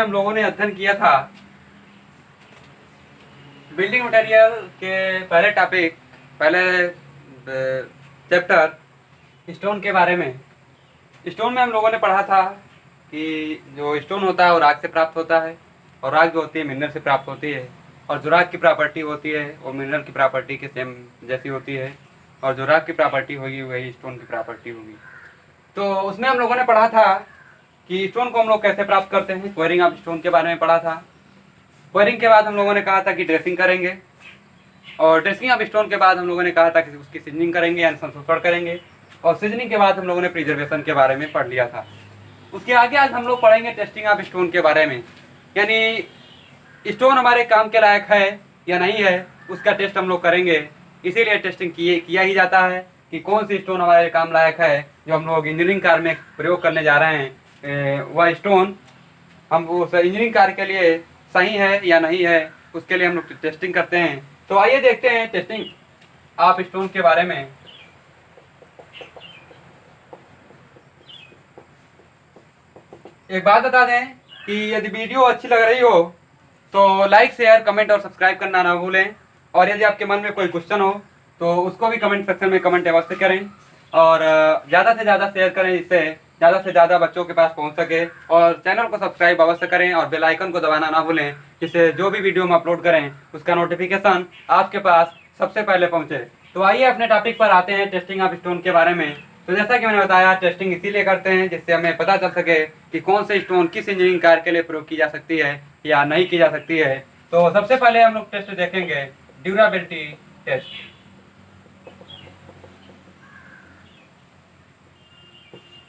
हम लोगों ने अध्ययन किया था बिल्डिंग मटेरियल के पहले चैप्टर स्टोन के बारे में। स्टोन में हम लोगों ने पढ़ा था कि जो स्टोन होता है वो राख से प्राप्त होता है, और राख जो होती है मिनरल से प्राप्त होती है, और जो राख की प्रॉपर्टी होती है वो मिनरल की प्रॉपर्टी के सेम जैसी होती है, और जो राख की प्रॉपर्टी होगी वही स्टोन की प्रॉपर्टी होगी। तो उसमें हम लोगों ने पढ़ा था कि स्टोन को हम लोग कैसे प्राप्त करते हैं, क्वेरिंग ऑफ स्टोन के बारे में पढ़ा था। क्वेरिंग के बाद हम लोगों ने कहा था कि ड्रेसिंग करेंगे, और ड्रेसिंग ऑफ स्टोन के बाद हम लोगों ने कहा था कि उसकी सीजनिंग करेंगे यानी संशोधन करेंगे, और सीजनिंग के बाद हम लोगों ने प्रिजर्वेशन के बारे में पढ़ लिया था। उसके आगे आज हम लोग पढ़ेंगे टेस्टिंग ऑफ स्टोन के बारे में, यानी स्टोन हमारे काम के लायक है या नहीं है उसका टेस्ट हम लोग करेंगे। इसीलिए टेस्टिंग किया ही जाता है कि कौन सी स्टोन हमारे काम लायक है, जो हम लोग इंजीनियरिंग कार्य में प्रयोग करने जा रहे हैं वह स्टोन हम उस इंजीनियरिंग कार्य के लिए सही है या नहीं है, उसके लिए हम लोग टेस्टिंग करते हैं। तो आइए देखते हैं टेस्टिंग ऑफ स्टोन के बारे में। एक बात बता दें कि यदि वीडियो अच्छी लग रही हो तो लाइक शेयर कमेंट और सब्सक्राइब करना ना भूलें, और यदि आपके मन में कोई क्वेश्चन हो तो उसको भी कमेंट सेक्शन में कमेंट अवश्य करें, और ज़्यादा से ज़्यादा शेयर करें, इससे ज़्यादा से ज़्यादा बच्चों के पास पहुंच सके। और चैनल को सब्सक्राइब अवश्य करें और बेल आइकन को दबाना ना भूलें, जिससे जो भी वीडियो हम अपलोड करें उसका नोटिफिकेशन आपके पास सबसे पहले पहुंचे। तो आइए अपने टॉपिक पर आते हैं टेस्टिंग ऑफ स्टोन के बारे में। तो जैसा कि मैंने बताया, टेस्टिंग इसीलिए करते हैं जिससे हमें पता चल सके कि कौन से स्टोन किस इंजीनियरिंग कार्य के लिए प्रयोग की जा सकती है या नहीं की जा सकती है। तो सबसे पहले हम लोग टेस्ट देखेंगे ड्यूरेबिलिटी टेस्ट,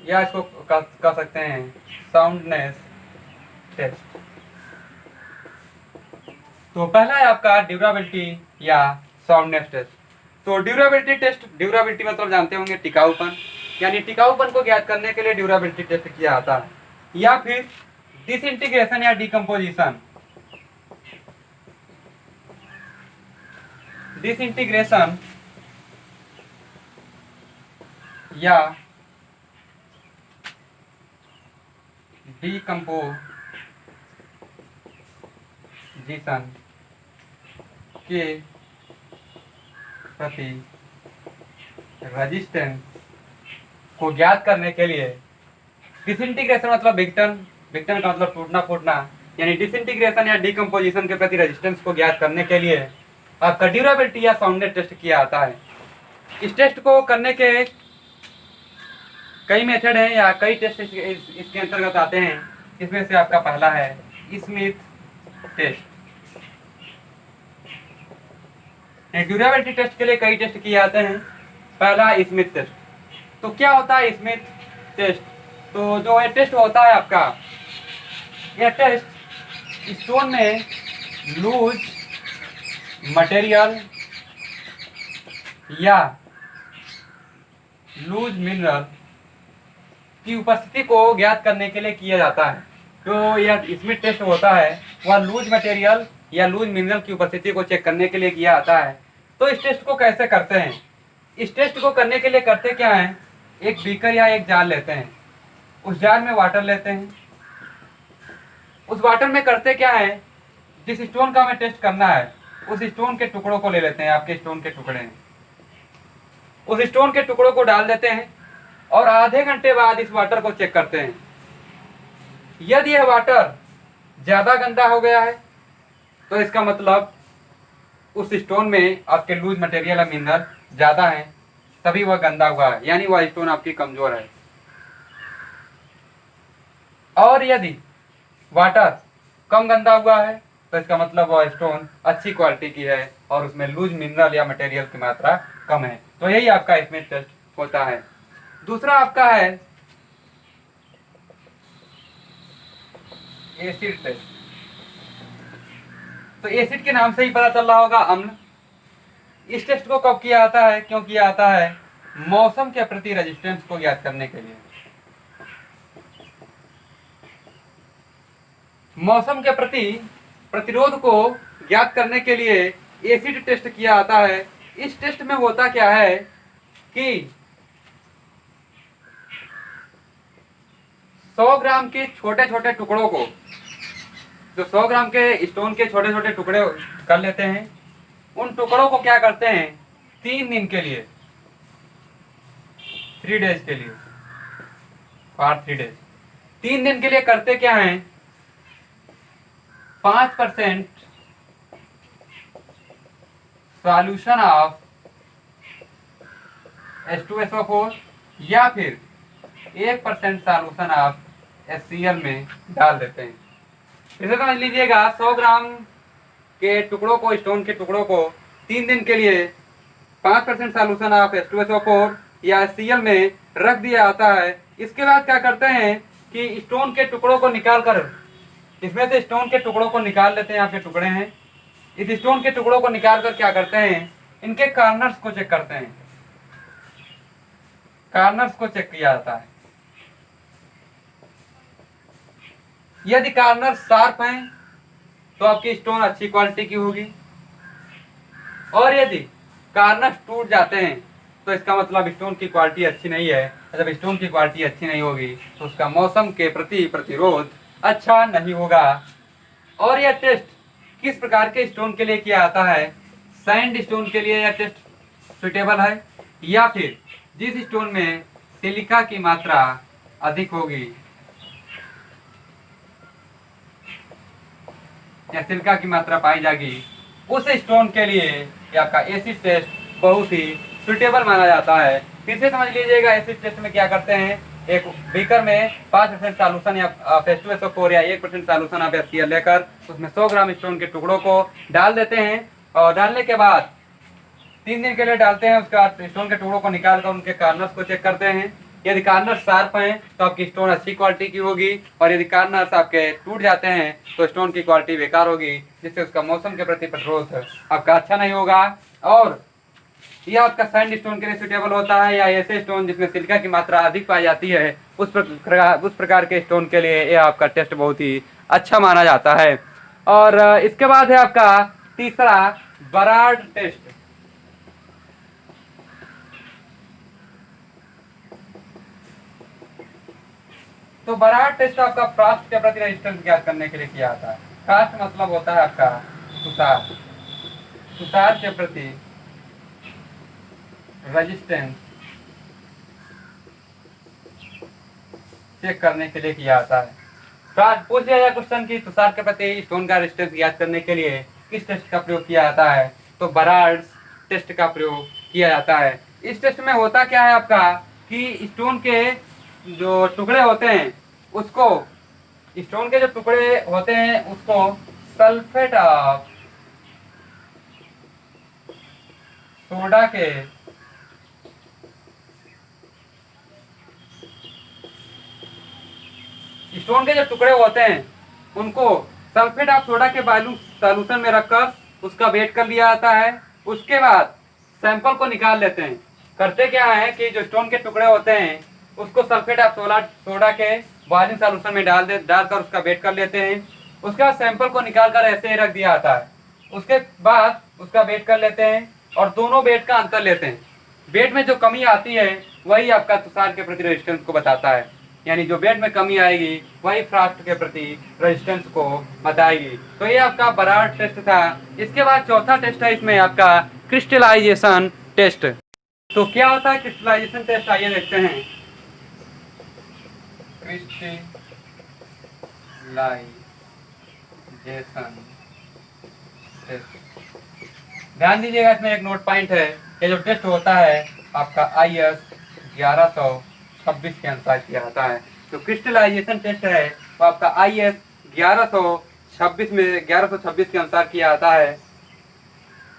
या इसको कह सकते हैं साउंडनेस टेस्ट। तो पहला है आपका ड्यूरेबिलिटी या साउंडनेस टेस्ट। तो ड्यूरेबिलिटी टेस्ट, ड्यूरेबिलिटी मतलब जानते होंगे टिकाऊपन, यानी टिकाऊपन को ज्ञात करने के लिए ड्यूरेबिलिटी टेस्ट किया जाता है। या फिर डिसइंटीग्रेशन या डिकम्पोजिशन, डिसइंटीग्रेशन या डिकम्पोजिशन के प्रति रेजिस्टेंस को ज्ञात करने के लिए, डिसइंटीग्रेशन मतलब विघटन, विघटन का मतलब टूटना फूटना, यानी डिसइंटीग्रेशन या डिकम्पोजिशन के प्रति रेजिस्टेंस को ज्ञात करने के लिए आपका ड्यूरेबिलिटी या साउंडनेस टेस्ट किया जाता है। इस टेस्ट को करने के कई मेथड हैं या कई टेस्ट इसके अंतर्गत आते हैं। इसमें से आपका पहला है स्मिथ टेस्ट। ड्यूरेबिलिटी टेस्ट के लिए कई टेस्ट किए जाते हैं। पहला स्मिथ टेस्ट। तो क्या होता है स्मिथ टेस्ट? तो जो ये टेस्ट होता है आपका, यह टेस्ट स्टोन में लूज मटेरियल या लूज मिनरल की उपस्थिति को ज्ञात करने के लिए किया जाता है। तो यह स्मिथ टेस्ट होता है वह लूज मटेरियल या लूज मिनरल की उपस्थिति को चेक करने के लिए किया जाता है। तो इस टेस्ट को कैसे करते हैं? इस टेस्ट को करने के लिए करते क्या हैं, एक बीकर या एक जार लेते हैं, उस जार में वाटर लेते हैं, उस वाटर में करते क्या है, जिस स्टोन का हमें टेस्ट करना है उस स्टोन के टुकड़ों को ले लेते हैं, आपके स्टोन के टुकड़े हैं, उस स्टोन के टुकड़ों को डाल देते हैं और आधे घंटे बाद इस वाटर को चेक करते हैं। यदि यह वाटर ज्यादा गंदा हो गया है तो इसका मतलब उस स्टोन में आपके लूज मटेरियल या मिनरल ज्यादा है, तभी वह गंदा हुआ है, यानी वह स्टोन आपकी कमजोर है। और यदि वाटर कम गंदा हुआ है तो इसका मतलब वह स्टोन अच्छी क्वालिटी की है और उसमें लूज मिनरल या मटेरियल की मात्रा कम है। तो यही आपका इसमें टेस्ट होता है। दूसरा आपका है एसिड टेस्ट। तो एसिड के नाम से ही पता चल रहा होगा, अम्ल। इस टेस्ट को कब किया जाता है? क्यों किया जाता है? मौसम के प्रति रेजिस्टेंस को ज्ञात करने के लिए। मौसम के प्रति प्रतिरोध को ज्ञात करने के लिए एसिड टेस्ट किया जाता है। इस टेस्ट में होता क्या है कि 100 ग्राम के छोटे छोटे टुकड़ों को जो 100 ग्राम के स्टोन के छोटे छोटे टुकड़े कर लेते हैं, उन टुकड़ों को क्या करते हैं 3 दिन के लिए, 3 डेज के लिए, फॉर 3 डेज, 3 दिन के लिए करते क्या है 5% सॉल्यूशन ऑफ H2SO4 या फिर 1% सॉल्यूशन ऑफ HCl में डाल देते हैं। इसे समझ लीजिएगा 100 ग्राम के टुकड़ों को, स्टोन के टुकड़ों को 3 दिन के लिए 5% सॉल्यूशन ऑफ H2SO4 या HCl में रख दिया जाता है। इसके बाद क्या करते हैं कि स्टोन के टुकड़ों को निकाल कर, इसमें से स्टोन के टुकड़ों को निकाल लेते हैं, यहाँ पे टुकड़े हैं, इस स्टोन के टुकड़ों को निकाल कर क्या करते हैं इनके कार्नर्स को चेक करते हैं, कार्नर्स को चेक किया जाता है। यदि कार्नर शार्प हैं तो आपकी स्टोन अच्छी क्वालिटी की होगी, और यदि कार्नर टूट जाते हैं तो इसका मतलब स्टोन की क्वालिटी अच्छी नहीं है। जब स्टोन की क्वालिटी अच्छी नहीं होगी तो उसका मौसम के प्रति प्रतिरोध अच्छा नहीं होगा। और यह टेस्ट किस प्रकार के स्टोन के लिए किया जाता है, सैंड स्टोन के लिए यह टेस्ट सुटेबल है, या फिर जिस स्टोन में सिलिका की मात्रा अधिक होगी या सिलिका की मात्रा पाई जाएगी, उस स्टोन के लिए ये आपका एसिड टेस्ट बहुत ही सुटेबल माना जाता है। फिर से समझ लीजिएगा, एसिड टेस्ट में क्या करते हैं, एक बीकर में 5% सॉल्यूशन या H2SO4 या 1% सॉल्यूशन आप HCl लेकर उसमें 100 ग्राम स्टोन के टुकड़ों को डाल देते हैं, और डालने के बाद 3 दिन के लिए डालते हैं। उसके बाद स्टोन के टुकड़ों को निकाल कर उनके कार्नर्स को चेक करते हैं। यदि कार्नर शार्प हैं तो आपकी स्टोन अच्छी क्वालिटी की होगी, और यदि कार्नर्स आपके टूट जाते हैं तो स्टोन की क्वालिटी बेकार होगी, जिससे उसका मौसम के प्रति प्रतिरोध आपका अच्छा नहीं होगा। और यह आपका सैंड स्टोन के लिए सुटेबल होता है, या ऐसे स्टोन जिसमें सिलिका की मात्रा अधिक पाई जाती है उस प्रकार के स्टोन के लिए यह आपका टेस्ट बहुत ही अच्छा माना जाता है। और इसके बाद है आपका तीसरा बराड टेस्ट। तो बराड टेस्ट आपका फ्रॉस्ट के प्रति रेजिस्टेंस ज्ञात करने के लिए किया जाता है। फ्रॉस्ट मतलब होता है आपका तुषार, तुषार के प्रति रेजिस्टेंस चेक करने के लिए किया जाता है। फ्रॉस्ट पूछ लिया जाए क्वेश्चन की तुषार के प्रति स्टोन का रेजिस्टेंस ज्ञात करने के लिए किस टेस्ट का प्रयोग किया जाता है, तो बराड टेस्ट का प्रयोग किया जाता है। इस टेस्ट में होता क्या है आपका कि स्टोन के जो टुकड़े होते हैं उसको, स्टोन के जो टुकड़े होते हैं उसको सल्फेट ऑफ सोडा के स्टोन के जो टुकड़े होते हैं उनको सल्फेट ऑफ सोडा के सॉल्यूशन में रखकर उसका वेट कर लिया जाता है। उसके बाद सैंपल को निकाल लेते हैं। करते क्या है कि जो स्टोन के टुकड़े होते हैं उसको सल्फेट ऑफ सोडा के बॉइलिंग सॉल्यूशन में डालकर उसका वेट कर लेते हैं। उसके बाद सैंपल को निकाल कर ऐसे ही रख दिया जाता है। उसके बाद उसका वेट कर लेते हैं और दोनों वेट का अंतर लेते हैं। वेट में जो कमी आती है वही आपका तुषार के प्रति रेजिस्टेंस को बताता है, यानी जो वेट में कमी आएगी वही फ्रॉस्ट के प्रति रेजिस्टेंस को बताएगी। तो ये आपका बराड टेस्ट था। इसके बाद चौथा टेस्ट है इसमें आपका क्रिस्टलाइजेशन टेस्ट। तो क्या होता है क्रिस्टलाइजेशन टेस्ट, आइए देखते हैं। क्रिस्टलाइजेशन टेस्ट, ध्यान दीजिएगा इसमें एक नोट पॉइंट है। ये जो टेस्ट होता है आपका IS 1126 के अनुसार किया जाता है। तो क्रिस्टलाइजेशन टेस्ट है वो आपका IS 1126 के अनुसार किया जाता है।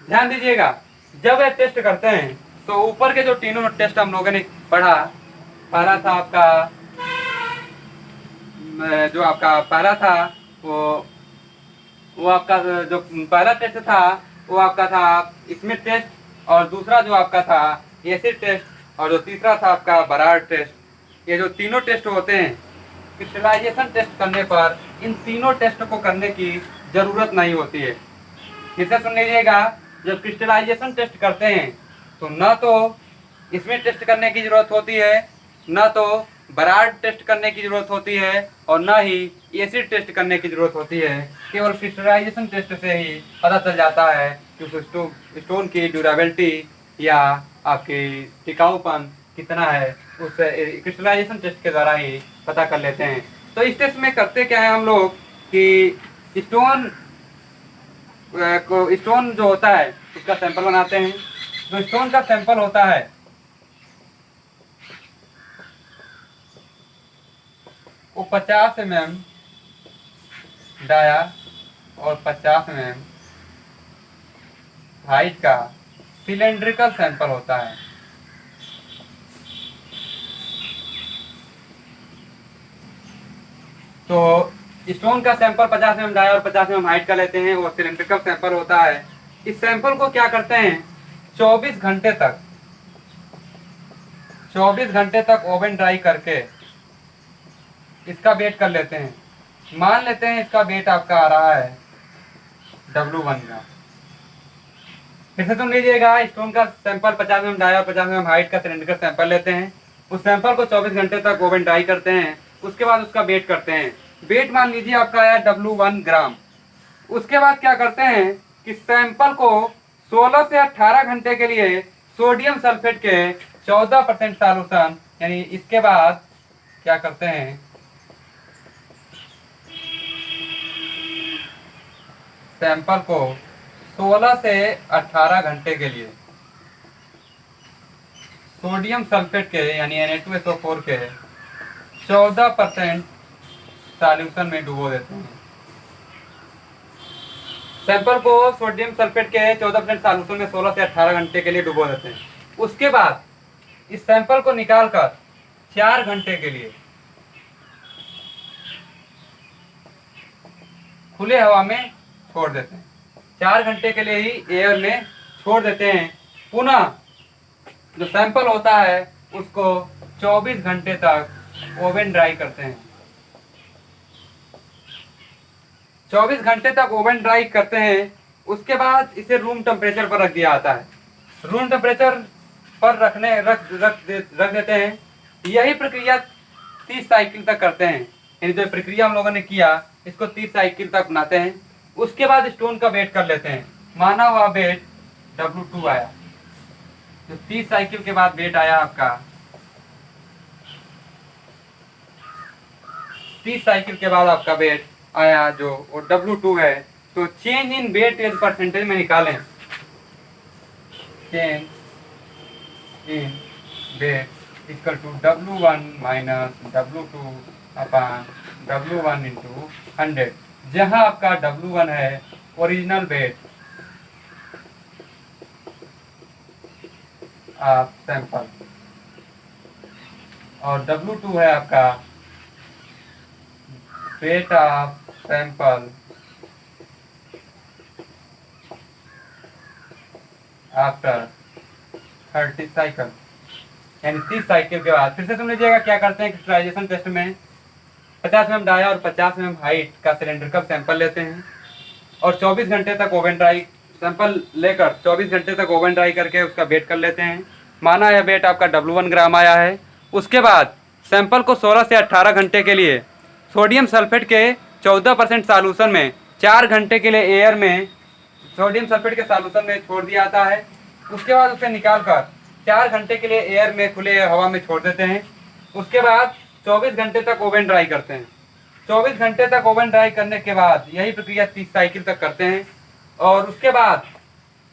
ध्यान दीजिएगा, जब ये टेस्ट करते हैं तो ऊपर के जो तीनों टेस्ट हम लोगों ने पढ़ा, पहला था आपका जो आपका पहला था वो आपका जो पहला टेस्ट था वो आपका था स्मिथ टेस्ट, और दूसरा जो आपका था एसिड टेस्ट, और जो तीसरा था आपका बराड टेस्ट। ये जो तीनों टेस्ट होते हैं क्रिस्टलाइजेशन टेस्ट करने पर इन तीनों टेस्ट को करने की जरूरत नहीं होती है। इसे सुन लीजिएगा, जब क्रिस्टलाइजेशन टेस्ट करते हैं तो न तो इसमें टेस्ट करने की जरूरत होती है, न तो बराड टेस्ट करने की ज़रूरत होती है और ना ही एसिड टेस्ट करने की ज़रूरत होती है। केवल क्रिस्टलाइजेशन टेस्ट से ही पता चल जाता है कि उस स्टोन की ड्यूरेबिलिटी या आपकी टिकाऊपन कितना है, उस क्रिस्टलाइजेशन टेस्ट के द्वारा ही पता कर लेते हैं। तो इस टेस्ट में करते क्या है हम लोग कि स्टोन जो होता है उसका सैंपल बनाते हैं। जो स्टोन का सैंपल होता है वो 50 mm डाया और 50 mm हाइट का सिलेंड्रिकल सैंपल होता है। तो स्टोन का सैंपल 50 mm डाया और 50 mm हाइट का लेते हैं, वो सिलेंड्रिकल सैंपल होता है। इस सैंपल को क्या करते हैं 24 घंटे तक ओवन ड्राई करके इसका वेट कर लेते हैं। मान लेते हैं इसका वेट आपका आ रहा है W1 का। फिर से सुन लीजिएगा, स्टोन का सैंपल 50 mm डाया और 50 mm हाइट का सिलेंड्रिकल सैंपल लेते हैं। उस सैंपल को 24 घंटे तक ओवन ड्राई करते हैं। उसके बाद उसका वेट करते हैं। वेट मान लीजिए आपका आया W1 ग्राम। उसके बाद क्या करते हैं कि सैंपल को 16 से 18 घंटे के लिए सोडियम सल्फेट के 14% सॉल्यूशन, यानी इसके बाद क्या करते हैं सैंपल को 16 से 18 घंटे के लिए सोडियम सल्फेट के यानी Na2SO4 के 14% सॉल्यूशन में डुबो देते हैं। सैंपल को सोडियम सल्फेट के 14% सॉल्यूशन में 16 से 18 घंटे के लिए डुबो देते हैं। उसके बाद इस सैंपल को निकालकर 4 घंटे के लिए खुले हवा में छोड़ देते हैं। 4 घंटे के लिए ही एयर में छोड़ देते हैं। पुनः जो सैंपल होता है उसको 24 घंटे तक ओवन ड्राई करते हैं। 24 घंटे तक ओवन ड्राई करते हैं। उसके बाद इसे रूम टेम्परेचर पर रख दिया जाता है। रूम टेम्परेचर पर रख देते हैं। यही प्रक्रिया 30 साइकिल तक करते हैं। यानी जो प्रक्रिया हम लोगों ने किया इसको 30 साइकिल तक बनाते हैं। उसके बाद स्टोन का वेट कर लेते हैं। माना हुआ वेट W2 आया। तो 30 साइकिल के बाद वेट आया आपका 30 साइकिल के बाद आपका वेट आया जो वो W2 है। तो change in weight as percentage में निकालें। Change in weight equal to W1 minus W2 upon W1 into 100, जहां आपका W1 है ओरिजिनल वेट ऑफ सैंपल और W2 है आपका weight of sample after 30 cycle, यानी 30 साइकिल के बाद। फिर से सुन लीजिएगा क्या करते हैं क्रिस्टलाइजेशन टेस्ट में 50 mm डाया और 50 mm हाइट का सिलेंड्रिकल सैंपल लेते हैं और 24 घंटे तक ओवन ड्राई सैंपल लेकर 24 घंटे तक ओवन ड्राई करके उसका वेट कर लेते हैं। माना यह वेट आपका W1 ग्राम आया है। उसके बाद सैंपल को 16 से 18 घंटे के लिए सोडियम सल्फेट के 14% सॉल्यूशन में 4 घंटे के लिए एयर में सोडियम सल्फेट के सॉल्यूशन में छोड़ दिया जाता है। उसके बाद उसे निकालकर 4 घंटे के लिए एयर में खुले हवा में छोड़ देते हैं। उसके बाद 24 घंटे तक ओवन ड्राई करते हैं। 24 घंटे तक ओवन ड्राई करने के बाद यही प्रक्रिया 30 साइकिल तक करते हैं और उसके बाद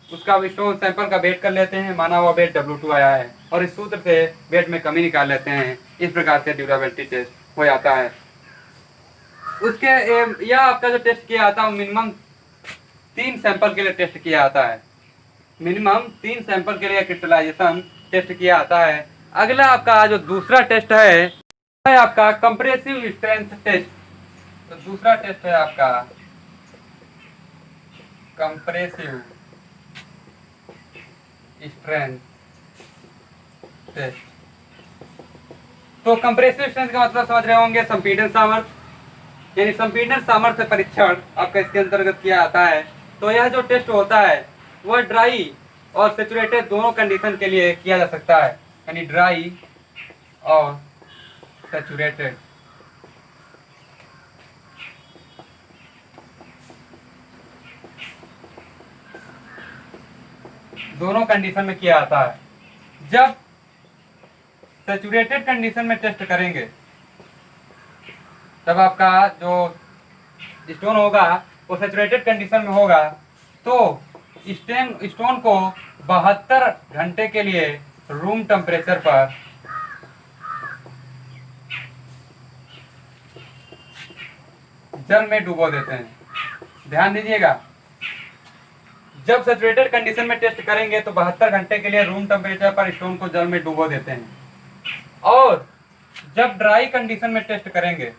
उसका स्टोन सैंपल का वेट कर लेते हैं। माना हुआ वेट W2 आया है और इस सूत्र से वेट में कमी निकाल लेते हैं। इस प्रकार से ड्यूरेबिलिटी टेस्ट हो जाता है। उसके यह आपका जो टेस्ट किया जाता है मिनिमम 3 सैंपल के लिए टेस्ट किया जाता है। मिनिमम 3 सैंपल के लिए क्रिस्टलाइजेशन टेस्ट किया जाता है। अगला आपका जो दूसरा टेस्ट है आपका कंप्रेसिव स्ट्रेंथ टेस्ट। तो दूसरा टेस्ट है आपका कंप्रेसिव स्ट्रेंथ टेस्ट। तो कंप्रेसिव स्ट्रेंथ का मतलब समझ रहे होंगे संपीड़न सामर्थ्य, यानी संपीड़न सामर्थ्य परीक्षण आपका इसके अंतर्गत किया जाता है। तो यह जो टेस्ट होता है वह ड्राई और सेचुरेटेड दोनों कंडीशन के लिए किया जा सकता है, यानी ड्राई और सैचुरेटेड। दोनों कंडीशन में किया जाता है। जब सैचुरेटेड कंडीशन में टेस्ट करेंगे तब आपका जो स्टोन होगा वो सैचुरेटेड कंडीशन में होगा, तो स्टोन को 72 घंटे के लिए रूम टेम्परेचर पर जल में डुबो देते हैं। ध्यान दीजिएगा, जब सैचुरेटेड कंडीशन में टेस्ट करेंगे तो 72 घंटे के लिए रूम टेम्परेचर पर स्टोन को जल में डुबो देते हैं, और जब ड्राई कंडीशन में टेस्ट करेंगे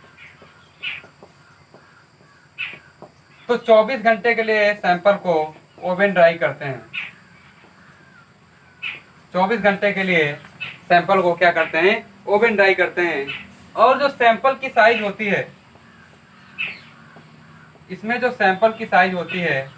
तो 24 घंटे के लिए सैंपल को ओवन ड्राई करते हैं। 24 घंटे के लिए सैंपल को क्या करते हैं, ओवन ड्राई करते हैं। और जो सैंपल की साइज होती है, इसमें जो सैंपल की साइज होती है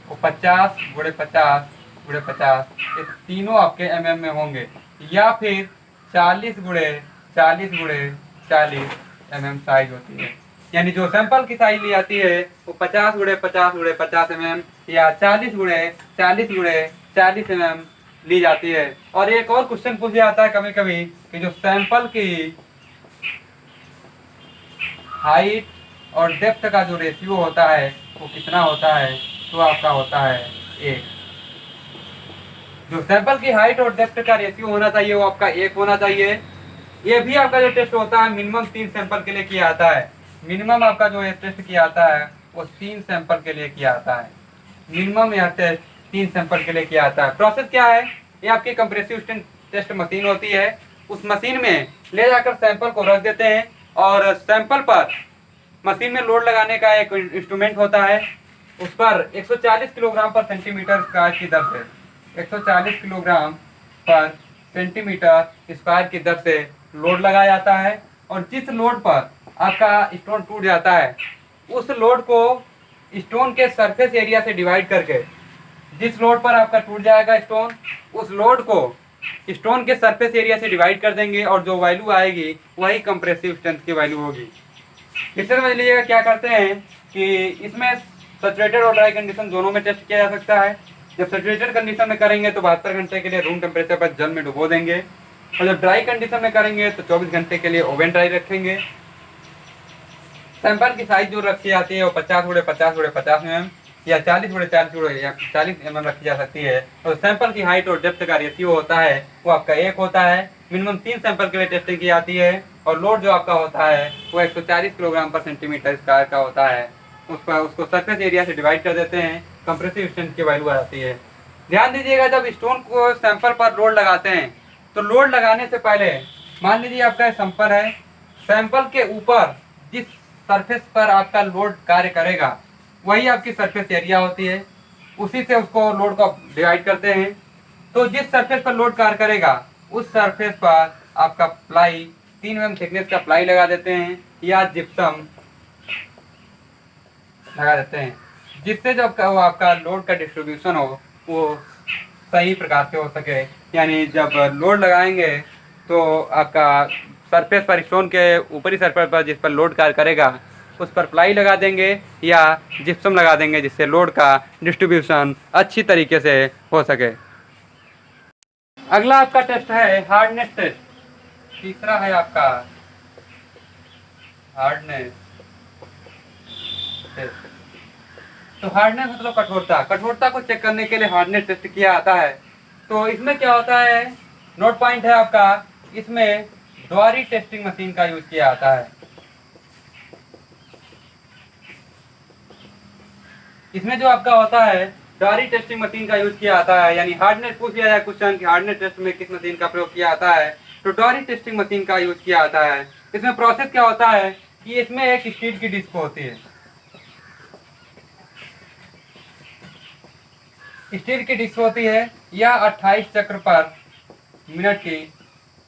वो 50 × 50 × 50, ये तीनों आपके mm में होंगे, या फिर 40 × 40 × 40 mm साइज होती है। यानी जो सैंपल की साइज ली जाती है वो 50 × 50 × 50 mm या 40 × 40 × 40 mm ली जाती है। और एक और क्वेश्चन पूछ जाता है कभी कभी कि जो सैंपल की हाइट और डेप्थ का जो रेशियो होता है वो कितना होता है, तो आपका होता है 1। जो सैंपल की हाइट और डेप्थ का रेशियो होना चाहिए वो आपका 1 होना चाहिए। ये भी आपका जो टेस्ट होता है मिनिमम 3 सैंपल के लिए किया जाता है। मिनिमम आपका जो टेस्ट किया जाता है वो 3 सैंपल के लिए किया जाता है। मिनिमम यह टेस्ट 3 सैंपल के लिए किया जाता है। प्रोसेस क्या है, ये आपकी कंप्रेसिव टेस्ट मशीन होती है। उस मशीन में ले जाकर सैंपल को रख देते हैं, और सैंपल पर मशीन में लोड लगाने का एक इंस्ट्रूमेंट होता है। उस पर 140 किलोग्राम पर सेंटीमीटर स्क्वायर की दर से 140 किलोग्राम पर सेंटीमीटर स्क्वायर की दर से लोड लगाया जाता है। और जिस लोड पर आपका स्टोन टूट जाता है उस लोड को स्टोन के सरफेस एरिया से डिवाइड करके, जिस लोड पर आपका टूट जाएगा स्टोन, उस लोड को स्टोन के सरफेस एरिया से डिवाइड कर देंगे, और जो वैल्यू आएगी वही कंप्रेसिव स्ट्रेंथ की वैल्यू होगी। इस तरह समझ लीजिएगा क्या करते हैं कि इसमें सैचुरेटेड और ड्राई कंडीशन दोनों में टेस्ट किया जा सकता है। जब सैचुरेटेड कंडीशन में करेंगे तो 72 घंटे के लिए रूम टेम्परेचर पर जल में डुबो देंगे, और जब ड्राई कंडीशन में करेंगे तो 24 घंटे के लिए ओवन ड्राई रखेंगे। सैंपल की साइज जो रखी जाती है वो 50 × 50 × 50 mm या 40 × 40 mm रखी जा सकती है। और सैंपल की हाइट और डेप्थ का रेशियो होता है वो आपका 1 होता है। मिनिमम 3 सैंपल के लिए टेस्टिंग की जाती है, और लोड जो आपका होता है वो 140 किलोग्राम पर सेंटीमीटर स्क्वायर का होता है। उसको सरफेस एरिया से डिवाइड कर देते हैं, कंप्रेसिव स्ट्रेंथ की वैल्यू आ जाती है। ध्यान दीजिएगा, जब स्टोन को सैंपल पर लोड लगाते हैं तो लोड लगाने से पहले मान लीजिए आपका सैंपल है, सैंपल के ऊपर जिस सरफेस पर आपका लोड कार्य करेगा वही आपकी सरफेस एरिया होती है, उसी से उसको लोड को डिवाइड करते हैं। तो जिस सरफेस पर लोड कार्य करेगा उस सरफेस पर आपका प्लाई 3 mm थिकनेस का प्लाई लगा देते हैं या जिप्सम लगा देते हैं, जिससे जब वो आपका लोड का डिस्ट्रीब्यूशन हो वो सही प्रकार से हो सके। यानी जब लोड लगाएंगे तो आपका सरफेस पर, स्टोन के ऊपरी सरफेस पर जिस पर लोड कार्य करेगा उस पर प्लाई लगा देंगे या जिप्सम लगा देंगे, जिससे लोड का डिस्ट्रीब्यूशन अच्छी तरीके से हो सके। अगला आपका टेस्ट है हार्डनेस टेस्ट। तीसरा है आपका हार्डनेस टेस्ट। तो हार्डनेस मतलब कठोरता। कठोरता को चेक करने के लिए हार्डनेस टेस्ट किया जाता है। तो इसमें क्या होता है, नोट पॉइंट है आपका, इसमें द्वारी टेस्टिंग मशीन का यूज किया जाता है। इसमें जो आपका होता है द्वारी टेस्टिंग मशीन का यूज किया जाता है। यानी हार्डनेस पूछ लिया जाए क्वेश्चन कि हार्डनेस टेस्ट में किस मशीन का प्रयोग किया जाता है, तो द्वारी टेस्टिंग मशीन का यूज किया जाता है। इसमें प्रोसेस क्या होता है कि इसमें एक स्टील की डिस्क होती है। स्टील की डिस्क होती है, यह 28 चक्र पर मिनट की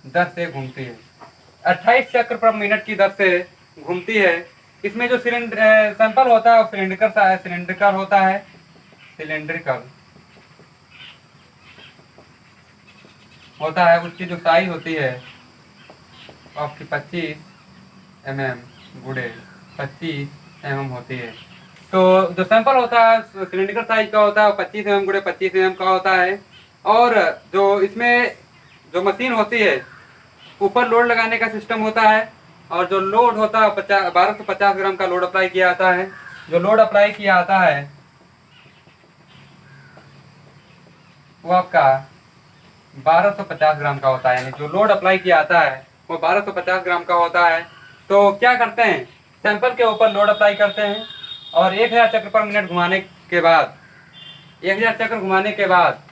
दर से घूमती है। 28 चक्र पर मिनट की दर से घूमती है। इसमें जो सैंपल होता है वो सिलेंड्रिकल होता है। सिलेंड्रिकल होता है, उसकी जो साइज होती है आपकी 25 mm गुड़े 25 mm होती है। तो जो सैंपल होता है सिलेंड्रिकल साइज का होता है 25 mm गुड़े 25 mm का होता है। और जो इसमें जो मशीन होती है ऊपर लोड लगाने का सिस्टम होता है, और जो लोड होता है 1250 ग्राम का लोड अप्लाई किया जाता है। जो लोड अप्लाई किया जाता है वो आपका 1250 ग्राम का होता है, यानी जो लोड अप्लाई किया जाता है वो 1250 ग्राम का होता है। तो क्या करते हैं, सैंपल के ऊपर लोड अप्लाई करते हैं और 1000 चक्र पर मिनट घुमाने के बाद 1000 चक्र घुमाने के बाद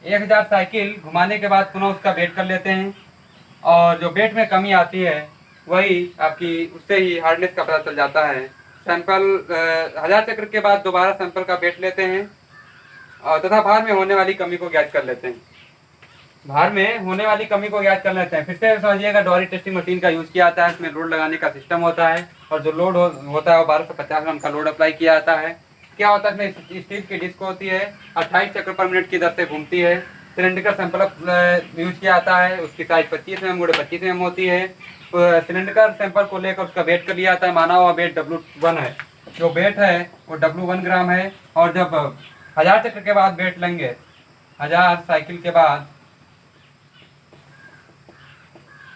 1000 साइकिल घुमाने के बाद पुनः उसका वेट कर लेते हैं। और जो वेट में कमी आती है वही आपकी उससे ही हार्डनेस का पता चल जाता है। सैंपल 1000 चक्र के बाद दोबारा सैंपल का वेट लेते हैं और तथा भार में होने वाली कमी को ज्ञात कर लेते हैं। भार में होने वाली कमी को ज्ञात कर लेते हैं। फिर से समझिएगा, डॉरी टेस्टिंग मशीन का यूज किया जाता है। इसमें लोड लगाने का सिस्टम होता है और जो लोड होता है वो 1250 ग्राम का लोड अप्लाई किया जाता है। क्या होता है, इसमें स्टील की डिस्क होती है, 28 चक्र पर मिनट की दर से घूमती है। सिलेंडर सैंपल यूज किया जाता है, उसकी साइज 25 mm गुड़े 25 mm होती है। सिलेंडर सैंपल को लेकर उसका वेट कर लिया जाता है, माना हुआ वेट W1 है। जो वेट है वो W1 ग्राम है। और जब 1000 चक्र के बाद वेट लेंगे, 1000 साइकिल के बाद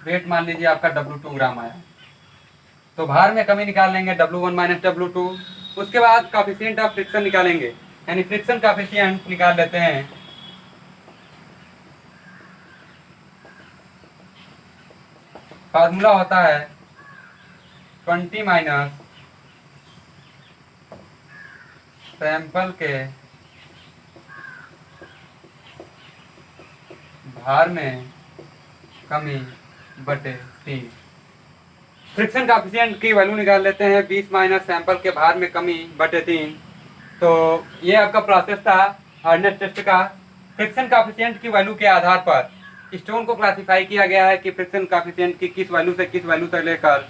वेट मान लीजिए आपका W2 ग्राम आया, तो भार में कमी निकाल लेंगे W1 माइनस W2। उसके बाद काफिशिएंट ऑफ फ्रिक्शन निकालेंगे, यानी फ्रिक्शन काफिशिएंट निकाल लेते हैं। फार्मूला होता है 20 माइनस सैंपल के भार में कमी बटे 3। फ्रिक्शन काफिशिएंट की वैल्यू निकाल लेते हैं, 20 माइनस सैंपल के भार में कमी बटे 3। तो ये आपका प्रोसेस था हार्डनेस टेस्ट का। फ्रिक्शन काफिशिएंट की वैल्यू के आधार पर स्टोन को क्लासिफाई किया गया है कि फ्रिक्शन काफिशिएंट की किस वैल्यू से किस वैल्यू तक लेकर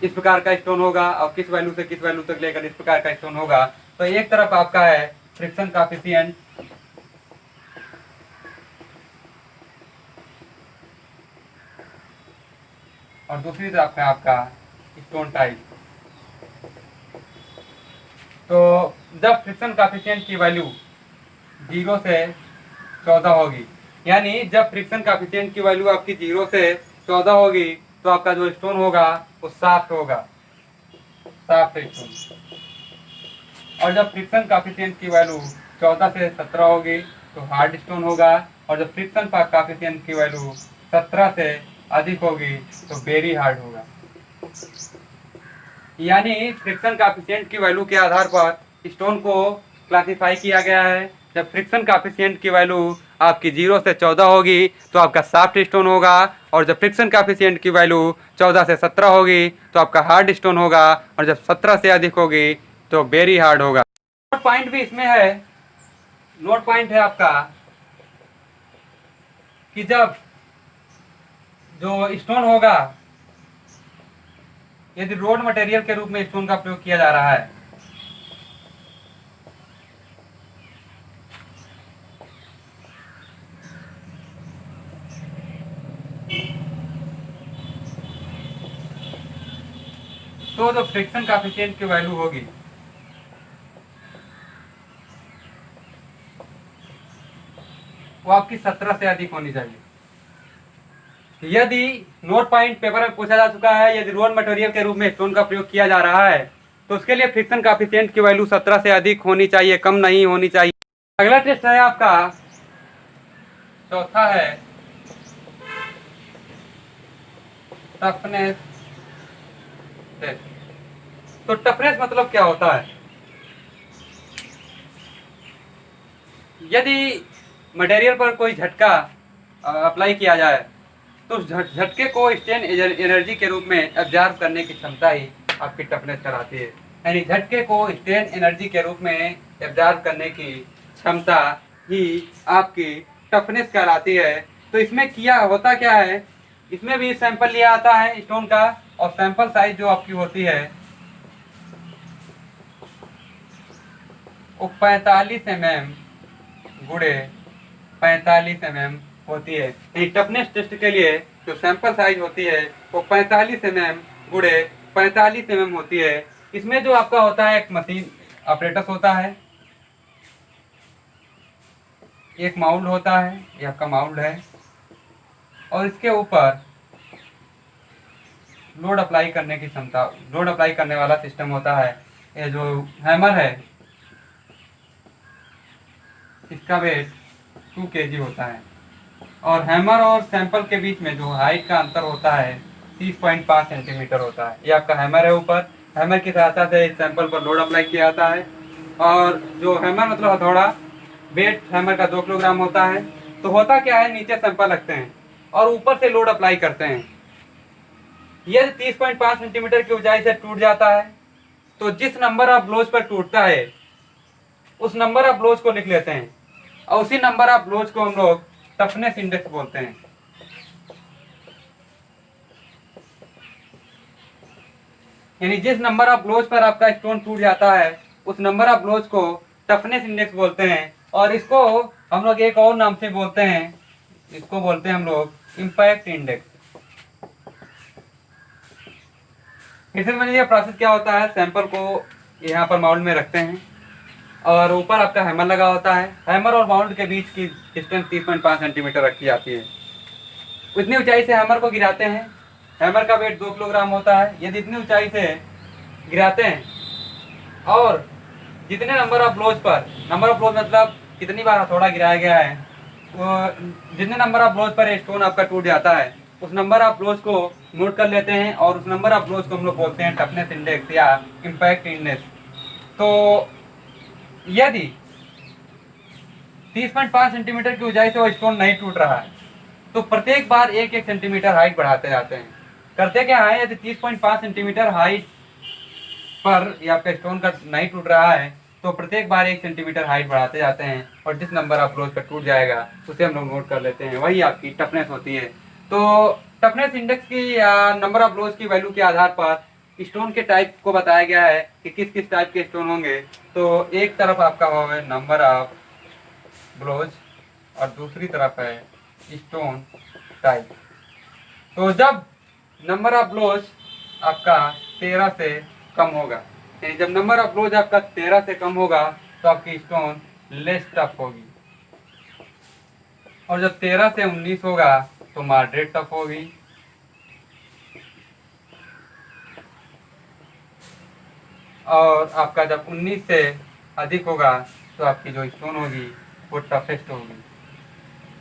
इस प्रकार का स्टोन होगा और किस वैल्यू से किस वैल्यू तक लेकर इस प्रकार का स्टोन होगा। तो एक तरफ आपका है फ्रिक्शन काफिशिएंट, और दूसरी तरफ है आपका स्टोन टाइप। तो जब फ्रिक्शन काफिशिएंट की वैल्यू 0 से 14 होगी, यानी जब फ्रिक्शन काफिशिएंट की वैल्यू आपकी 0 से 14 होगी तो आपका जो स्टोन होगा वो सॉफ्ट होगा, सॉफ्ट स्टोन। और जब फ्रिक्शन काफिशिएंट की वैल्यू 14 से 17 होगी तो हार्ड स्टोन होगा। और जब फ्रिक्शन काफिशिएंट की वैल्यू 17 से अधिक होगी तो वेरी हार्ड होगा। यानी फ्रिक्शन काफिशिएंट की वैल्यू के आधार पर स्टोन को क्लासिफाई किया गया है। जब फ्रिक्शन काफिशिएंट की वैल्यू आपकी 0 से 14 होगी तो आपका सॉफ्ट स्टोन होगा, और जब फ्रिक्शन काफिशिएंट की वैल्यू 14 से 17 होगी तो आपका हार्ड स्टोन होगा, और जब 17 से अधिक होगी तो वेरी हार्ड होगा। नोट पॉइंट भी इसमें है, नोट पॉइंट है आपका कि जब जो स्टोन होगा, यदि रोड मटेरियल के रूप में स्टोन का प्रयोग किया जा रहा है तो जो फ्रिक्शन काफिशिएंट की वैल्यू होगी वो आपकी 17 से अधिक होनी चाहिए। यदि नोट पॉइंट पेपर में पूछा जा चुका है, यदि रोड मटेरियल के रूप में स्टोन का प्रयोग किया जा रहा है तो उसके लिए फ्रिक्शन काफिशिएंट की वैल्यू 17 से अधिक होनी चाहिए, कम नहीं होनी चाहिए। अगला टेस्ट है आपका चौथा है टफनेस टेस्ट। तो टफनेस मतलब क्या होता है, यदि मटेरियल पर कोई झटका अप्लाई किया जाए तो उस झटके को स्ट्रेन एनर्जी के रूप में एब्जॉर्ब करने की क्षमता ही आपकी टफनेस कराती है। यानी झटके को स्ट्रेन एनर्जी के रूप में एब्जॉर्ब करने की क्षमता ही आपकी टफनेस कहलाती है। तो इसमें किया होता क्या है, इसमें भी सैंपल लिया आता है स्टोन का, और सैंपल साइज जो आपकी होती है वो 45 mm गुड़े 45 mm होती है। टफनेस टेस्ट के लिए जो सैंपल साइज होती है वो 45 mm गुड़े 45 mm होती है। इसमें जो आपका होता है एक मशीन ऑपरेटस होता है, एक माउल्ड होता है, ये आपका माउल्ड है, और इसके ऊपर लोड अप्लाई करने की क्षमता, लोड अप्लाई करने वाला सिस्टम होता है। ये जो हैमर है इसका वेट 2 kg होता है, और हैमर और सैंपल के बीच में जो हाइट का अंतर होता है 30.5 सेंटीमीटर होता है। ये आपका हैमर है, ऊपर हैमर की सहायता से इस सैंपल पर लोड अप्लाई किया जाता है। और जो हैमर मतलब हथौड़ा, वेट हैमर का 2 किलोग्राम होता है। तो होता क्या है, नीचे सैंपल रखते हैं और ऊपर से लोड अप्लाई करते हैं। यदि 30.5 सेंटीमीटर की ऊंचाई से टूट जाता है तो जिस नंबर ऑफ ब्लोज पर टूटता है उस नंबर ऑफ ब्लोज को लिख लेते हैं, और उसी नंबर ऑफ ब्लोज को हम लोग टफनेस इंडेक्स बोलते हैं। यानी जिस नंबर ऑफ ब्लोज पर आपका स्टोन टूट जाता है उस नंबर ऑफ ब्लोज को टफनेस इंडेक्स बोलते हैं, और इसको हम लोग एक और नाम से बोलते हैं, इसको बोलते हैं हम लोग इम्पैक्ट इंडेक्स। फिर से समझिए प्रोसेस क्या होता है। सैंपल को यहाँ पर माउल्ड में रखते हैं और ऊपर आपका हैमर लगा होता है। हैमर और माउल्ड के बीच की डिस्टेंस 30.5 सेंटीमीटर रखी जाती है। उतनी ऊंचाई से हैमर को गिराते हैं। हैमर का वेट 2 किलोग्राम होता है। यदि इतनी ऊंचाई से गिराते हैं और जितने नंबर ऑफ ब्लोज पर, नंबर ऑफ ब्लोज मतलब कितनी बार हथौड़ा गिराया गया है, वो जितने नंबर ऑफ ब्लोज पर स्टोन आपका टूट जाता है उस नंबर ऑफ ब्लोज को नोट कर लेते हैं, और उस नंबर ऑफ ब्लोज को हम लोग बोलते हैं टफनेस इंडेक्स या इम्पैक्ट इंडेक्स। तो यदि 30.5 सेंटीमीटर की ऊंचाई से वो स्टोन नहीं टूट रहा है तो प्रत्येक बार 1-1 सेंटीमीटर हाइट बढ़ाते जाते हैं। करते क्या है, यदि 30.5 सेंटीमीटर हाइट पर ये आपका स्टोन का नहीं टूट रहा है तो प्रत्येक बार 1 सेंटीमीटर हाइट बढ़ाते जाते हैं, और जिस नंबर ऑफ ब्लोज पर टूट जाएगा उसे हम लोग नोट कर लेते हैं, वही आपकी टफनेस होती है। तो टफनेस इंडेक्स की या नंबर ऑफ ब्लोज की वैल्यू के आधार पर स्टोन के टाइप को बताया गया है कि किस किस टाइप के स्टोन होंगे। तो एक तरफ आपका होगा नंबर ऑफ ब्लोज और दूसरी तरफ है स्टोन टाइप। तो जब नंबर ऑफ ब्लोज आपका 13 से कम होगा, यानी जब नंबर ऑफ ब्लोज आपका 13 से कम होगा तो आपकी स्टोन लेस टफ होगी, और जब 13 से 19 होगा तो मॉडरेट टफ होगी, और आपका जब 19 से अधिक होगा तो आपकी जो स्टोन होगी वो टफेस्ट होगी,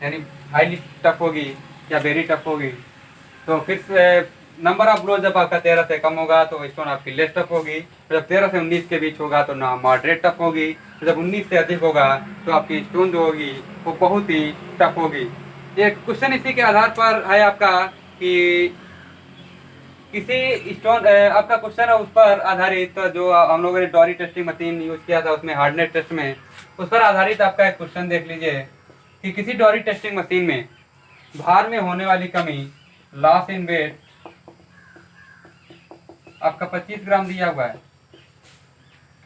यानी हाईली टफ होगी या वेरी टफ होगी। तो फिर से नंबर ऑफ ब्लोज जब आपका 13 से कम होगा तो स्टोन आपकी लेस टफ होगी, तो जब 13 से 19 के बीच होगा तो ना मॉडरेट टफ होगी, तो जब 19 से अधिक होगा तो आपकी स्टोन जो होगी वो बहुत ही टफ होगी। एक क्वेश्चन इसी के आधार पर है आपका कि किसी स्टोन आपका क्वेश्चन है उस पर आधारित, जो हम लोगों ने डॉरी टेस्टिंग मशीन यूज किया था उसमें हार्डनेस टेस्ट में, उस पर आधारित आपका एक क्वेश्चन देख लीजिए कि किसी डॉरी टेस्टिंग मशीन में भार में होने वाली कमी, लॉस इन वेट आपका 25 ग्राम दिया हुआ है।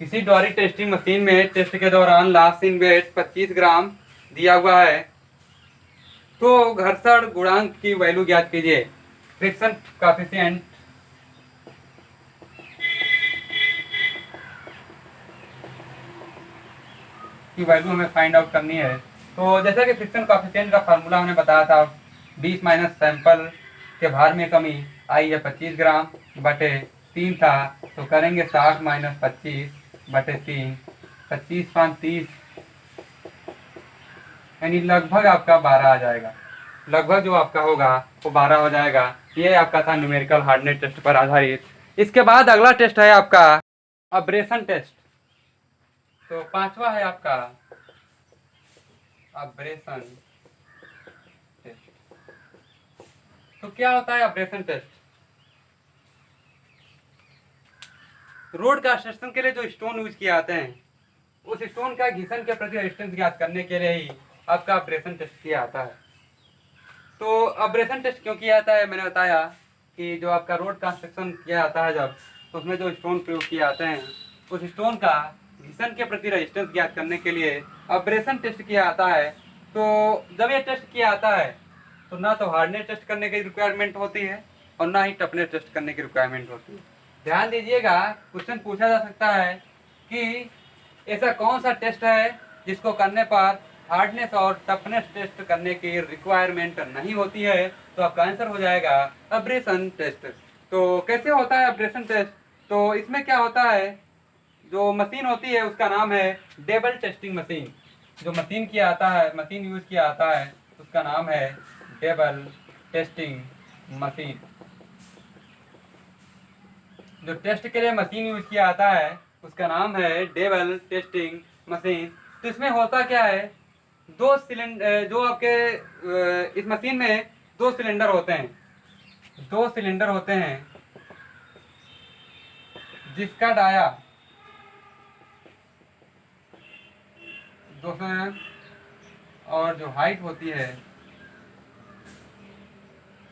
किसी डॉरी टेस्टिंग मशीन में टेस्ट के दौरान लॉस इन वेट 25 ग्राम दिया हुआ है, तो घर्षण गुणांक की वैल्यू ज्ञात कीजिए। फ्रिक्शन कोएफिशिएंट की वैल्यू हमें फाइंड आउट करनी है। तो जैसा कि फ्रिक्शन कोएफिशिएंट का फार्मूला हमने बताया था, 20 माइनस सैंपल के भार में कमी आई है 25 ग्राम बटे 3 था, तो करेंगे 60 माइनस 25 बटे 3, 25 पाँच 30, यानी लगभग आपका 12 आ जाएगा। लगभग जो आपका होगा वो 12 हो जाएगा। ये आपका था न्यूमेरिकल हार्डनेस टेस्ट पर आधारित। इसके बाद अगला टेस्ट है आपका अब्रेशन टेस्ट। तो पांचवा है आपका अब्रेशन टेस्ट। तो क्या होता है अब्रेशन टेस्ट? रोड कंस्ट्रक्शन के लिए जो स्टोन यूज किए जाते हैं उस स्टोन का घिसन के प्रति रेजिस्टेंस ज्ञात करने के लिए ही आपका अब्रेशन टेस्ट किया जाता है। तो अब्रेशन टेस्ट क्यों किया जाता है, मैंने बताया कि जो आपका रोड कंस्ट्रक्शन किया जाता है जब, तो उसमें जो स्टोन प्रयोग किए जाते हैं उस स्टोन का घिसन के प्रति रेजिस्टेंस ज्ञात करने के लिए अब्रेशन टेस्ट किया जाता है। तो जब ये टेस्ट किया जाता है तो ना तो हार्डनेस टेस्ट करने की रिक्वायरमेंट होती है और ना ही टफनेस टेस्ट करने की रिक्वायरमेंट होती है। ध्यान दीजिएगा, क्वेश्चन पूछा जा सकता है कि ऐसा कौन सा टेस्ट है जिसको करने पर हार्डनेस और टफनेस टेस्ट करने की रिक्वायरमेंट नहीं होती है। तो आपका आंसर हो जाएगा अब्रेशन टेस्ट। तो कैसे होता है अब्रेशन टेस्ट? तो इसमें क्या होता है, जो मशीन होती है उसका नाम है डेबल टेस्टिंग मशीन। जो मशीन किया आता है, मशीन यूज किया आता है, उसका नाम है डेबल टेस्टिंग मशीन। जो टेस्ट के लिए मशीन यूज किया आता है उसका नाम है डेबल टेस्टिंग मशीन। तो इसमें होता क्या है, दो सिलेंडर, जो आपके इस मशीन में दो सिलेंडर होते हैं, दो सिलेंडर होते हैं जिसका डाया 200 mm और जो हाइट होती है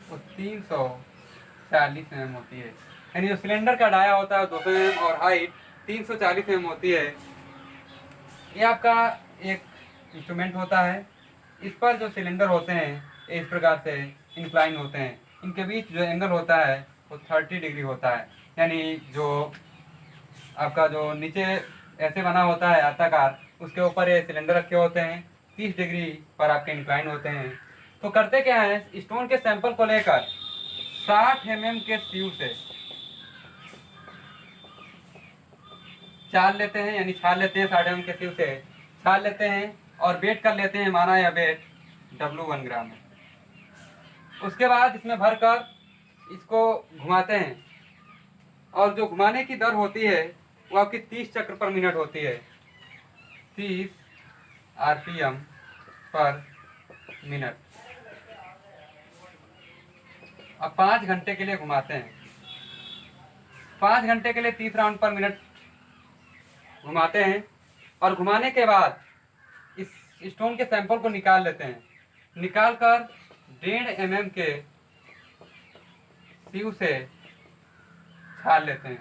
वो 340 mm होती है। यानी जो सिलेंडर का डाया होता है 200 mm और हाइट 340 mm होती है। ये आपका एक इंस्ट्रूमेंट होता है। इस पर जो सिलेंडर होते हैं इस प्रकार से इंक्लाइन होते हैं। इनके बीच जो एंगल होता है वो 30 डिग्री होता है। यानी जो आपका जो नीचे ऐसे बना होता है आयताकार, उसके ऊपर ये सिलेंडर रखे होते हैं, 30 डिग्री पर आपके इंक्लाइन होते हैं। तो करते क्या है, स्टोन के सैंपल को लेकर 60 mm के सीव से छाल लेते हैं, यानी छाल लेते हैं 60 mm के सीव से छाल लेते हैं और वेट कर लेते हैं, माना यह वेट W1 ग्राम है। उसके बाद इसमें भरकर इसको घुमाते हैं और जो घुमाने की दर होती है वो आपकी 30 चक्र पर मिनट होती है, 30 RPM पर मिनट। अब 5 घंटे के लिए घुमाते हैं, 5 घंटे के लिए 30 राउंड पर मिनट घुमाते हैं और घुमाने के बाद इस स्टोन के सैंपल को निकाल लेते हैं। निकाल कर 1.5 mm के सीव से छान लेते हैं।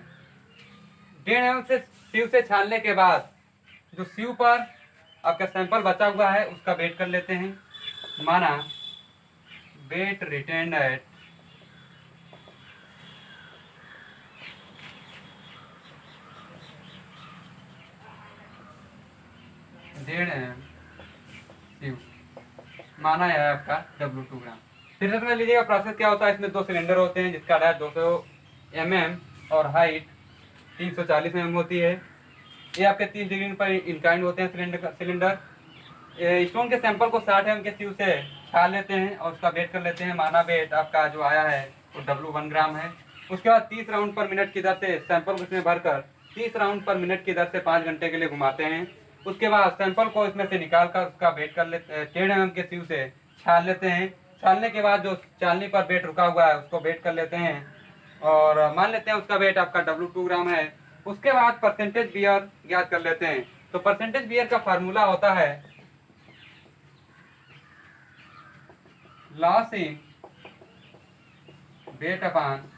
1.5 mm से सीव से छानने के बाद जो सीव पर आपका सैंपल बचा हुआ है उसका वेट कर लेते हैं, माना वेट रिटेन्ड एट 1.5 mm सीव, माना है आपका W2 ग्राम। फिर से समझ लीजिएगा प्रोसेस क्या होता है। इसमें दो सिलेंडर होते हैं जिसका डाया 200 mm और हाइट 340 mm होती है। ये आपके 30 डिग्री पर इंक्लाइन होते हैं सिलेंडर। स्टोन के सैंपल को 60 mm के सीव से छान लेते हैं और उसका वेट कर लेते हैं, माना वेट आपका जो आया है वो W1 ग्राम है। उसके बाद 30 राउंड पर मिनट की दर से सैंपल को इसमें भरकर 30 राउंड पर मिनट की दर से 5 घंटे के लिए घुमाते हैं। उसके बाद सैंपल को इसमें से निकाल कर उसका वेट कर लेते हैं, 1.5 mm के सीव से छान लेते हैं। छानने के बाद जो चालनी पर वेट रुका हुआ है उसको वेट कर लेते हैं और मान लेते हैं उसका वेट आपका W2 ग्राम है। उसके बाद परसेंटेज बियर ज्ञात कर लेते हैं। तो परसेंटेज बियर का फार्मूला होता है loss in weight upon